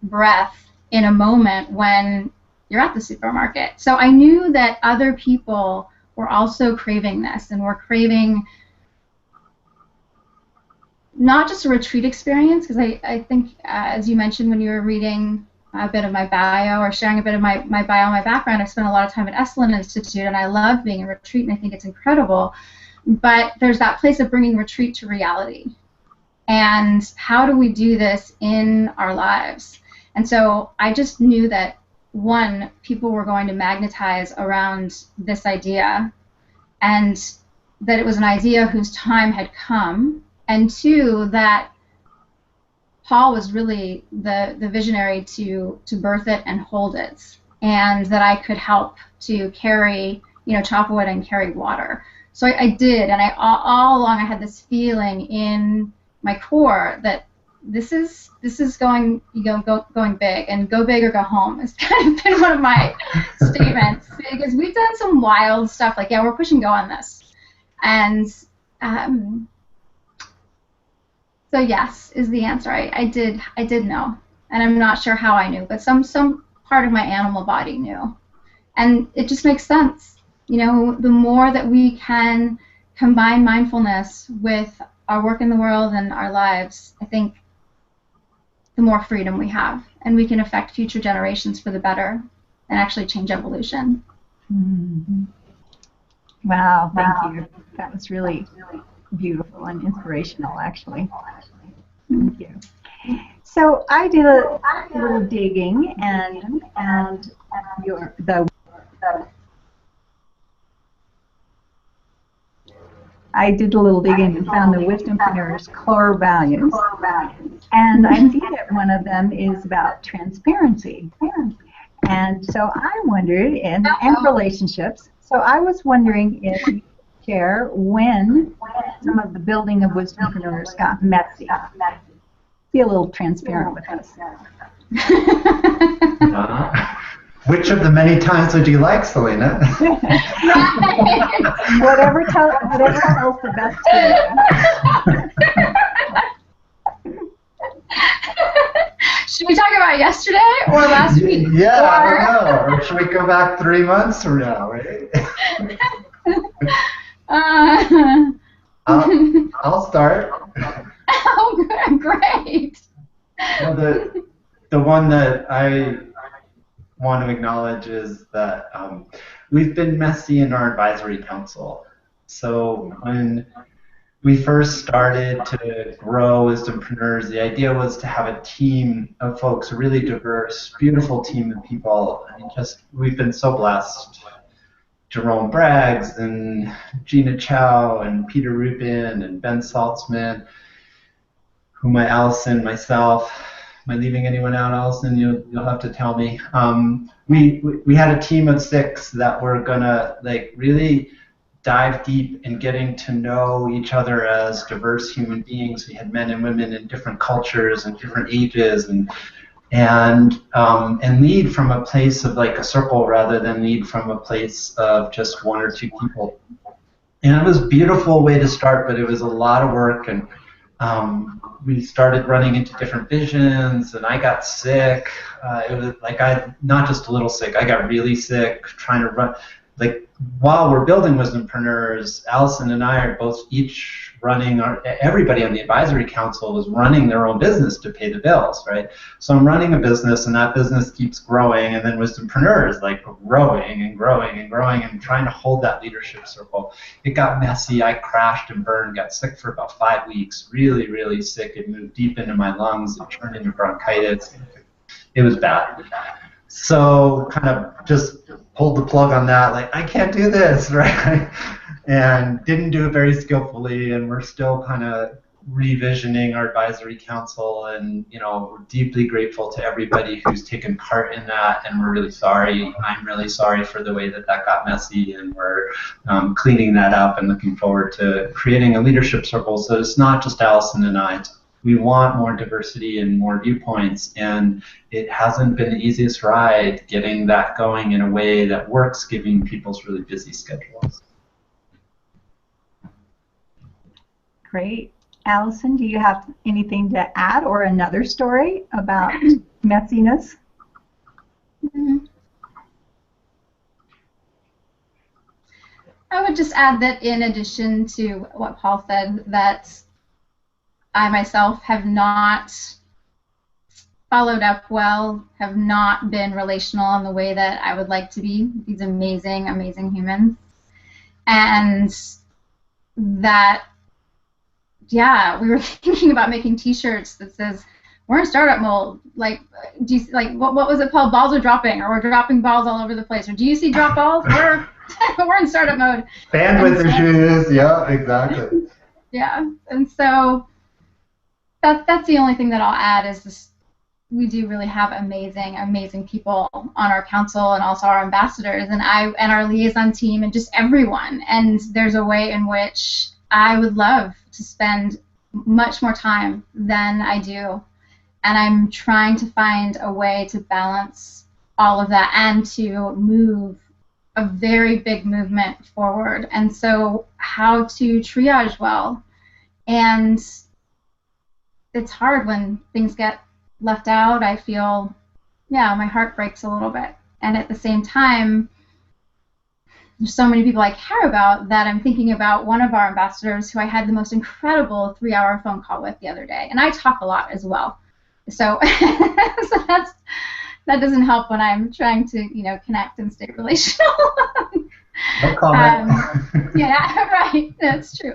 breath in a moment when you're at the supermarket. So I knew that other people were also craving this, and were craving not just a retreat experience, because I think, as you mentioned when you were reading a bit of my bio or sharing a bit of my bio, my background, I've spent a lot of time at Esalen Institute, and I love being in retreat, and I think it's incredible. But there's that place of bringing retreat to reality. And how do we do this in our lives? And so I just knew that, one, people were going to magnetize around this idea, and that it was an idea whose time had come, and two, that Paul was really the visionary to birth it and hold it, and that I could help to carry, chop wood and carry water. So I did, and all along I had this feeling in my core that this is going big, and go big or go home has kind of been one of my statements, because we've done some wild stuff, like, yeah, we're push and go on this, and so yes is the answer. I did know, and I'm not sure how I knew, but some part of my animal body knew, and it just makes sense. The more that we can combine mindfulness with our work in the world and our lives, I think the more freedom we have, and we can affect future generations for the better and actually change evolution. Mm-hmm. Wow, thank you. That was really beautiful and inspirational, actually. Thank you. So I did a little digging and found I did a little digging and found the Wisdompreneurs core values. And I see that one of them is about transparency. And so I wondered, and relationships. So I was wondering if you could share when some of the building of Wisdompreneurs got messy. Be a little transparent with us. Which of the many times would you like, Selena? Whatever tells the best story. Should we talk about yesterday or last week? Yeah, I don't know. Or should we go back 3 months from now, right? I'll start. Oh, great. Well, the one that I want to acknowledge is that we've been messy in our advisory council. So when we first started to grow Wisdompreneurs, the idea was to have a team of folks, a really diverse, beautiful team of people. And we've been so blessed. Jerome Braggs and Gina Chow and Peter Rubin and Ben Saltzman, Allison, myself. Am I leaving anyone out, Allison? You'll have to tell me. We had a team of 6 that were gonna really dive deep in getting to know each other as diverse human beings. We had men and women in different cultures and different ages, and lead from a place of a circle rather than lead from a place of just 1 or 2 people. And it was a beautiful way to start, but it was a lot of work, and we started running into different visions, and I got sick. It was not just a little sick, I got really sick trying to run. While we're building Wisdompreneurs, Allison and I are both each running, everybody on the advisory council was running their own business to pay the bills, right? So I'm running a business, and that business keeps growing, and then Wisdompreneurs growing and growing and growing, and trying to hold that leadership circle. It got messy. I crashed and burned, got sick for about 5 weeks, really, really sick. It moved deep into my lungs. It turned into bronchitis. It was bad. So kind of just pulled the plug on that, I can't do this, right? And didn't do it very skillfully, and we're still kind of revisioning our advisory council, and we're deeply grateful to everybody who's taken part in that, and we're really sorry. I'm really sorry for the way that got messy, and we're cleaning that up and looking forward to creating a leadership circle so it's not just Allison and I. We want more diversity and more viewpoints, and it hasn't been the easiest ride getting that going in a way that works given people's really busy schedules. Great. Allison, do you have anything to add or another story about messiness? I would just add that in addition to what Paul said, that I myself have not followed up well, have not been relational in the way that I would like to be with these amazing, amazing humans. And that, yeah, we were thinking about making T-shirts that says, we're in startup mode. Do you, what was it called? Balls are dropping, or we're dropping balls all over the place. Or do you see drop balls? We're in startup mode. Bandwidth issues, yeah, exactly. Yeah, and so that's the only thing that I'll add is this. We do really have amazing, amazing people on our council, and also our ambassadors, and our liaison team, and just everyone. And there's a way in which I would love to spend much more time than I do, and I'm trying to find a way to balance all of that and to move a very big movement forward. And so how to triage well. And it's hard when things get left out. I feel, yeah, my heart breaks a little bit. And at the same time, there's so many people I care about that I'm thinking about one of our ambassadors who I had the most incredible 3-hour phone call with the other day. And I talk a lot as well. So, so that doesn't help when I'm trying to, connect and stay relational. No comment. Yeah, right. That's true.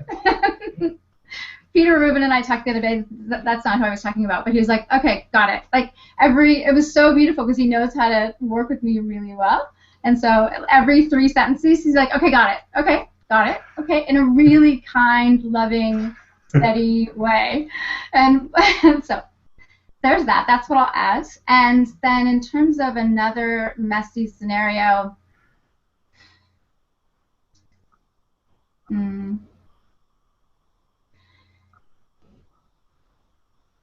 Peter Rubin and I talked the other day. That's not who I was talking about, but he was like, "Okay, got it." Like it was so beautiful because he knows how to work with me really well, and so every 3 sentences he's like, "Okay, got it. Okay, got it. Okay," in a really kind, loving, steady way, and so there's that. That's what I'll add. And then in terms of another messy scenario.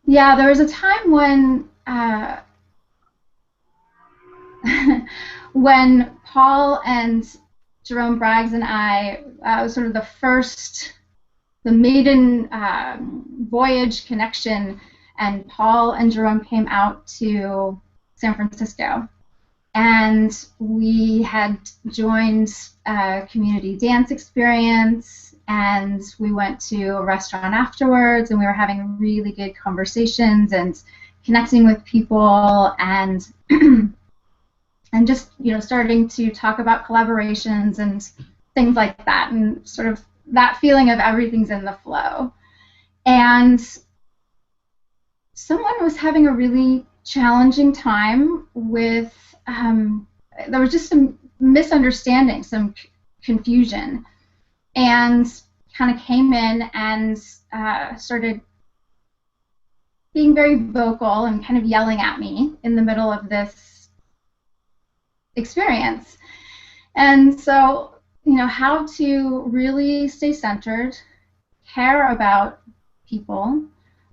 Yeah, there was a time when when Paul and Jerome Braggs and I was sort of the maiden voyage connection, and Paul and Jerome came out to San Francisco, and we had joined a community dance experience, and we went to a restaurant afterwards, and we were having really good conversations and connecting with people, and and just starting to talk about collaborations and things like that, and sort of that feeling of everything's in the flow. And someone was having a really challenging time with there was just some misunderstanding, some confusion, and kind of came in and started being very vocal and kind of yelling at me in the middle of this experience. And so, how to really stay centered, care about people,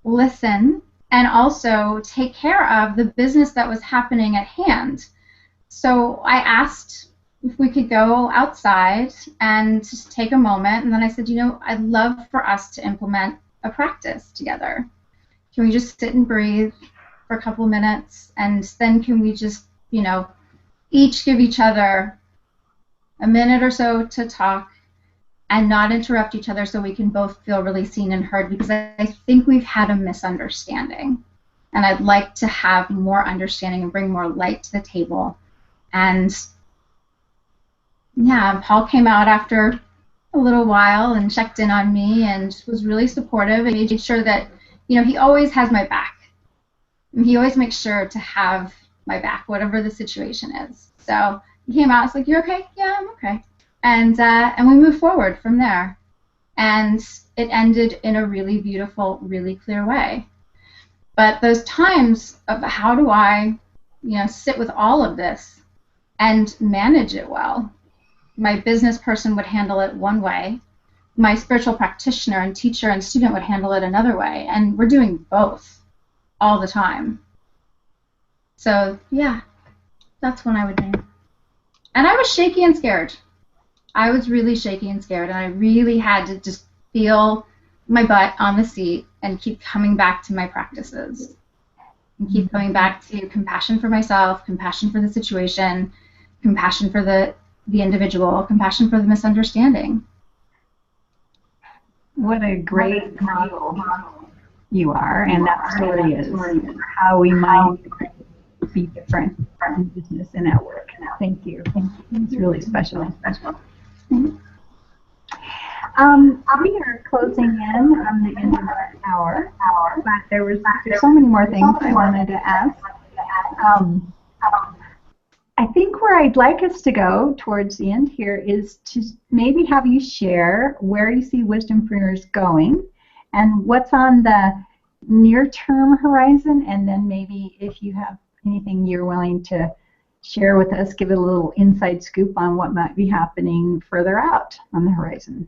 listen, and also take care of the business that was happening at hand. So I asked if we could go outside and just take a moment, and then I said, I'd love for us to implement a practice together. Can we just sit and breathe for a couple minutes, and then can we just, each give each other a minute or so to talk and not interrupt each other so we can both feel really seen and heard, because I think we've had a misunderstanding, and I'd like to have more understanding and bring more light to the table. And yeah, Paul came out after a little while and checked in on me and was really supportive and made sure that, he always has my back. And he always makes sure to have my back, whatever the situation is. So he came out, I was like, "You okay?" "Yeah, I'm okay." And we moved forward from there. And it ended in a really beautiful, really clear way. But those times of how do I, sit with all of this and manage it well. My business person would handle it one way. My spiritual practitioner and teacher and student would handle it another way. And we're doing both all the time. So, yeah, that's when I would name. And I was shaky and scared. I was really shaky and scared, and I really had to just feel my butt on the seat and keep coming back to my practices. And keep coming back to compassion for myself, compassion for the situation, compassion for the individual, compassion for the misunderstanding. What a great model you are, and that story is how we might be different in business and at work. Thank you. It's really special. We are closing in on the end of our hour, but there's so many more things I wanted to ask. I think where I'd like us to go towards the end here is to maybe have you share where you see Wisdompreneurs going and what's on the near-term horizon, and then maybe if you have anything you're willing to share with us, give it a little inside scoop on what might be happening further out on the horizon.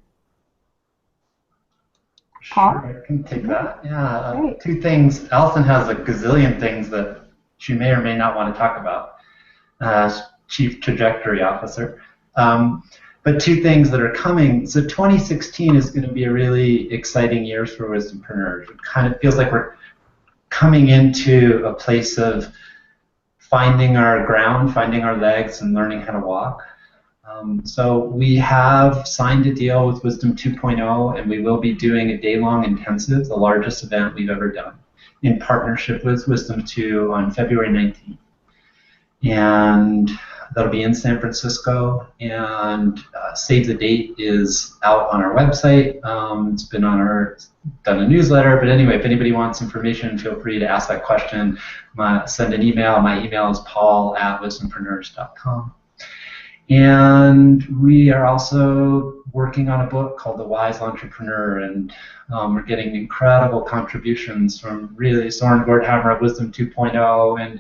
Paul? Sure, I can take that. Yeah, 2 things. Alison has a gazillion things that she may or may not want to talk about. Chief Trajectory Officer. But 2 things that are coming. So 2016 is going to be a really exciting year for Wisdompreneurs. It kind of feels like we're coming into a place of finding our ground, finding our legs, and learning how to walk. So we have signed a deal with Wisdom 2.0, and we will be doing a day-long intensive, the largest event we've ever done, in partnership with Wisdom 2 on February 19th. And that'll be in San Francisco, and save the date is out on our website. It's been on our, done a newsletter, but anyway, if anybody wants information, feel free to ask that question. Send an email. My email is paul@wisdompreneurs.com. And we are also working on a book called The Wise Entrepreneur, and we're getting incredible contributions from really Soren Gordhammer of Wisdom 2.0, and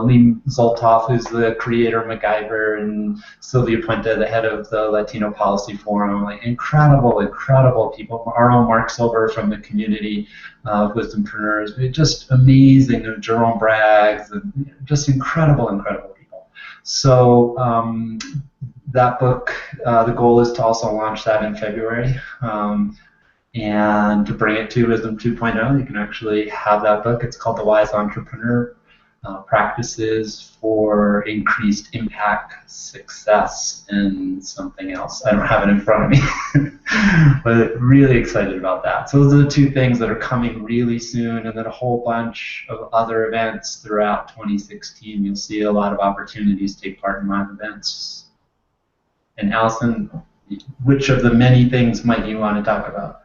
Lee Zoltoff, who's the creator of MacGyver, and Sylvia Puente, the head of the Latino Policy Forum. Like incredible, incredible people. Our own Mark Silver from the community of Wisdompreneurs. Just amazing. Jerome Braggs, just incredible, incredible people. So that book, the goal is to also launch that in February, and to bring it to Wisdom 2.0. You can actually have that book. It's called The Wise Entrepreneur, Practices for Increased Impact, Success, and something else. I don't have it in front of me, but really excited about that. So those are the two things that are coming really soon, and then a whole bunch of other events throughout 2016. You'll see a lot of opportunities to take part in live events. And Allison, which of the many things might you want to talk about?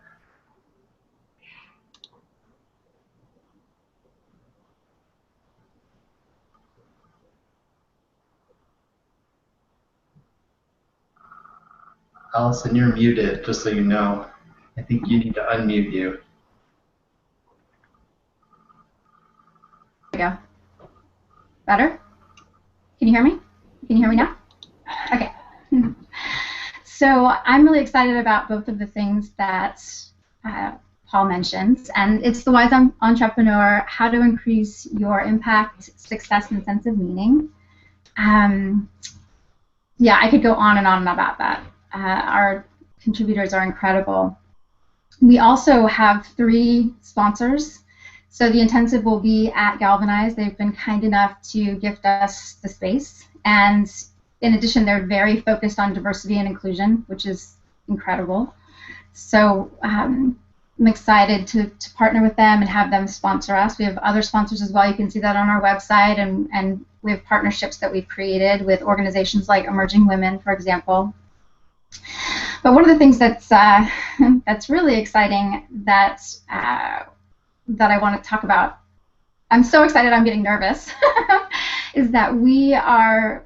Allison, you're muted, just so you know. I think you need to unmute you. There we go. Better? Can you hear me? Can you hear me now? Okay. So I'm really excited about both of the things that Paul mentioned, and it's The Wise Entrepreneur, How to Increase Your Impact, Success, and Sense of Meaning. Yeah, I could go on and on about that. Our contributors are incredible. We also have 3 sponsors. So the intensive will be at Galvanize. They've been kind enough to gift us the space. And in addition, they're very focused on diversity and inclusion, which is incredible. So I'm excited to partner with them and have them sponsor us. We have other sponsors as well. You can see that on our website. And we have partnerships that we've created with organizations like Emerging Women, for example. But one of the things that's really exciting that I want to talk about, I'm so excited I'm getting nervous, is that we are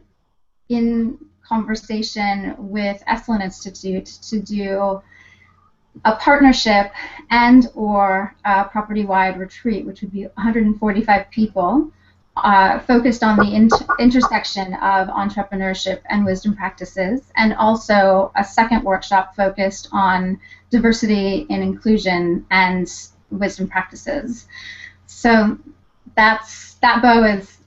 in conversation with Esalen Institute to do a partnership and or a property-wide retreat, which would be 145 people, focused on the intersection of entrepreneurship and wisdom practices, and also a second workshop focused on diversity and inclusion and wisdom practices. So that bow is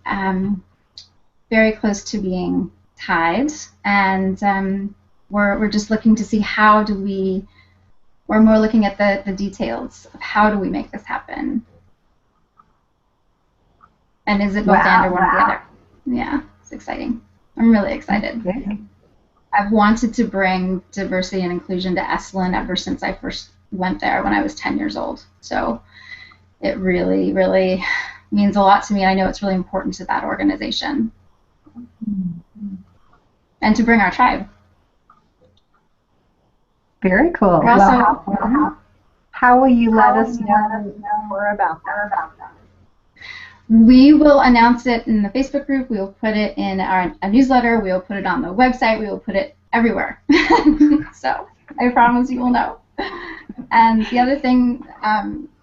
very close to being tied, and we're just looking to see how do we're more looking at the details of how do we make this happen. And is it both and or one or the other? Yeah, it's exciting. I'm really excited. Okay. I've wanted to bring diversity and inclusion to Esalen ever since I first went there when I was 10 years old. So it really, really means a lot to me. I know it's really important to that organization. And to bring our tribe. Very cool. Also, well, how will you let us know more about that? We will announce it in the Facebook group. We will put it in our newsletter. We will put it on the website. We will put it everywhere. So I promise you will know. And the other thing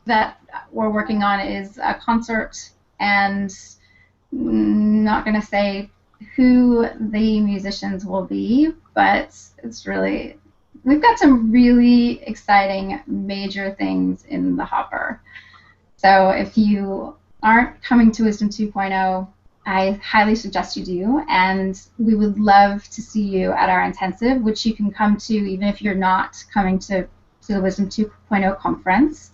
that we're working on is a concert, and not going to say who the musicians will be, but it's really, we've got some really exciting major things in the hopper. So if you aren't coming to Wisdom 2.0, I highly suggest you do, and we would love to see you at our intensive, which you can come to even if you're not coming to the Wisdom 2.0 conference.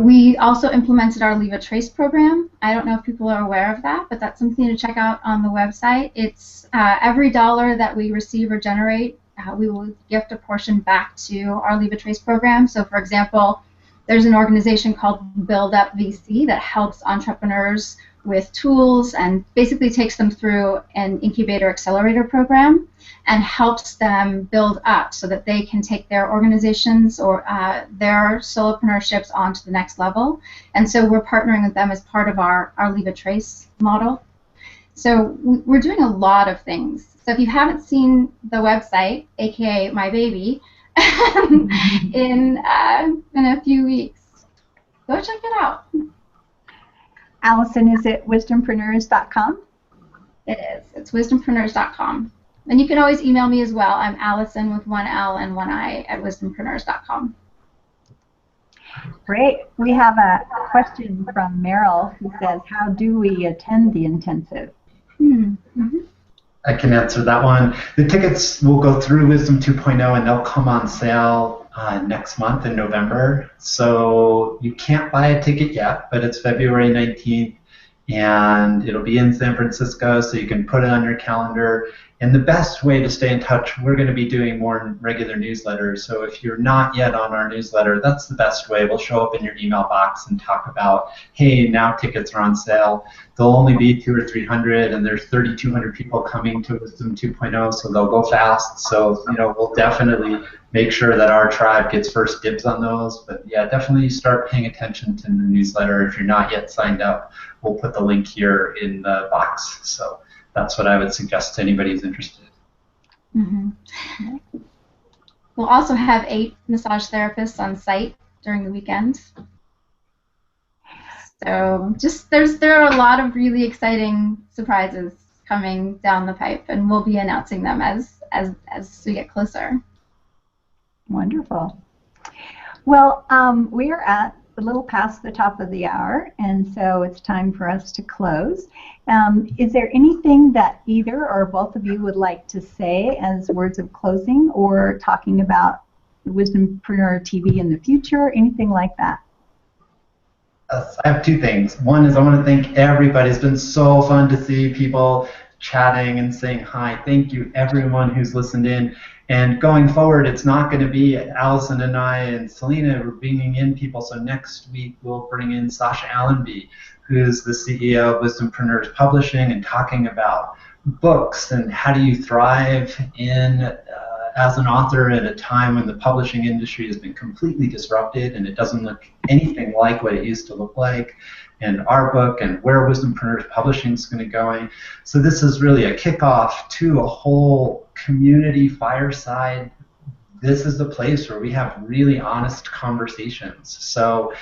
We also implemented our Leave a Trace program. I don't know if people are aware of that, but that's something to check out on the website. It's every dollar that we receive or generate, we will gift a portion back to our Leave a Trace program. So, for example, there's an organization called Build Up VC that helps entrepreneurs with tools and basically takes them through an incubator accelerator program and helps them build up so that they can take their organizations or their solopreneurships on to the next level. And so we're partnering with them as part of our Leave a Trace model. So we're doing a lot of things. So if you haven't seen the website, aka my baby, in a few weeks, go check it out. Allison, is it wisdompreneurs.com? It is. It's wisdompreneurs.com. And you can always email me as well. I'm Allison with one L and one I at wisdompreneurs.com. Great. We have a question from Meryl who says, how do we attend the intensive? Mm-hmm. I can answer that one. The tickets will go through Wisdom 2.0 and they'll come on sale next month in November. So you can't buy a ticket yet, but it's February 19th and it'll be in San Francisco, so you can put it on your calendar. And the best way to stay in touch, we're going to be doing more regular newsletters. So if you're not yet on our newsletter, that's the best way. We'll show up in your email box and talk about, hey, now tickets are on sale. They'll only be 200 or 300, and there's 3,200 people coming to Wisdom 2.0, so they'll go fast. So we'll definitely make sure that our tribe gets first dibs on those. But yeah, definitely start paying attention to the newsletter. If you're not yet signed up, we'll put the link here in the box. So that's what I would suggest to anybody who's interested. Mm-hmm. We'll also have 8 massage therapists on site during the weekend. So there are a lot of really exciting surprises coming down the pipe, and we'll be announcing them as we get closer. Wonderful. Well, we are at a little past the top of the hour, and so it's time for us to close. Is there anything that either or both of you would like to say as words of closing, or talking about Wisdompreneur TV in the future, anything like that? I have 2 things. One is I want to thank everybody. It's been so fun to see people chatting and saying hi. Thank you, everyone who's listened in. And going forward, it's not going to be Allison and I and Selena. We're bringing in people. So next week, we'll bring in Sasha Allenby, who's the CEO of Wisdompreneurs Publishing, and talking about books and how do you thrive as an author at a time when the publishing industry has been completely disrupted and it doesn't look anything like what it used to look like, and our book and where Wisdompreneurs Publishing is going to go. So this is really a kickoff to a whole community fireside. This is the place where we have really honest conversations. So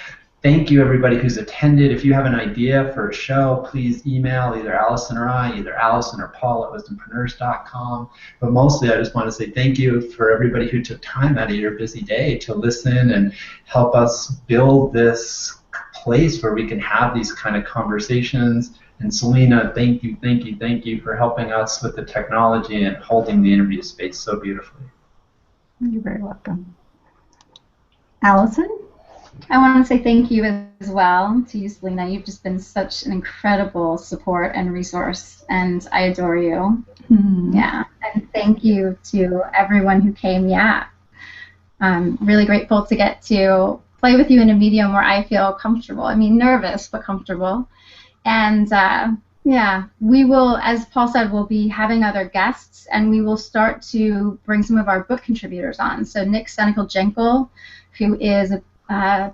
thank you, everybody who's attended. If you have an idea for a show, please email either Allison or I, either Allison or Paul at wisdompreneurs.com. But mostly, I just want to say thank you for everybody who took time out of your busy day to listen and help us build this place where we can have these kind of conversations. And Selena, thank you for helping us with the technology and holding the interview space so beautifully. You're very welcome. Allison? I want to say thank you as well to you, Selena. You've just been such an incredible support and resource, and I adore you. Yeah, and thank you to everyone who came. Yeah, I'm really grateful to get to play with you in a medium where I feel comfortable. I mean, nervous, but comfortable. And yeah, we will, as Paul said, we'll be having other guests, and we will start to bring some of our book contributors on. So Nick Senecal-Jenkel, who is a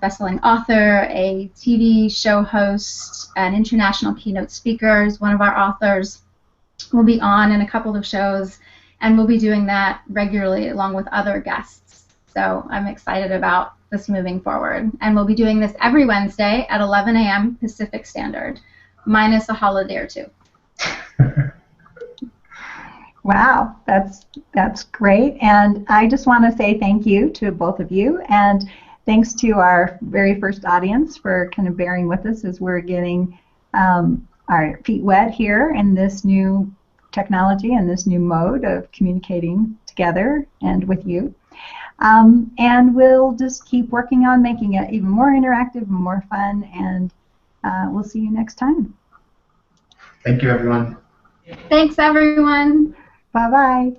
best-selling author, a TV show host, an international keynote speaker, is one of our authors, will be on in a couple of shows, and we'll be doing that regularly along with other guests. So I'm excited about this moving forward. And we'll be doing this every Wednesday at 11 a.m. Pacific Standard, minus a holiday or 2. Wow, that's great. And I just want to say thank you to both of you, and thanks to our very first audience for kind of bearing with us as we're getting our feet wet here in this new technology and this new mode of communicating together and with you. And we'll just keep working on making it even more interactive and more fun, and we'll see you next time. Thank you, everyone. Thanks, everyone. Bye-bye.